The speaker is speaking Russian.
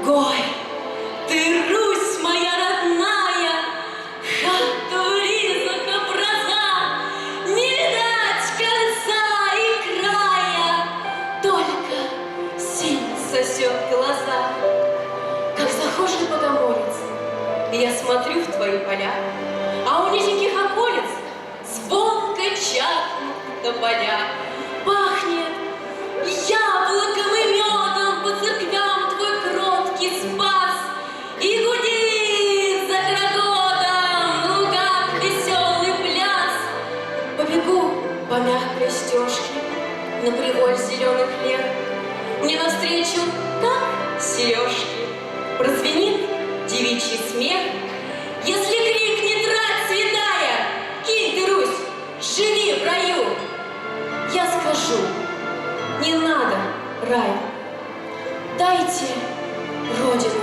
Гой, ты, Русь моя родная, хату ризок образа, не видать конца и края, только синь сосет глаза. Как захожу богомолец, я смотрю в твои поля, а у низеньких околиц звонко чахнут тополя. Пахнет яблоком и медом по церквям твой кроткий спас, и гудит за крокодом в лугах веселый пляс. Побегу по мягкой стежке на приволь зеленых лет, мне навстречу, как сережки, прозвенит девичий смех. Если крикнет рать святая, кинь ты, Русь, живи в раю, я скажу: не надо рая, дайте Родину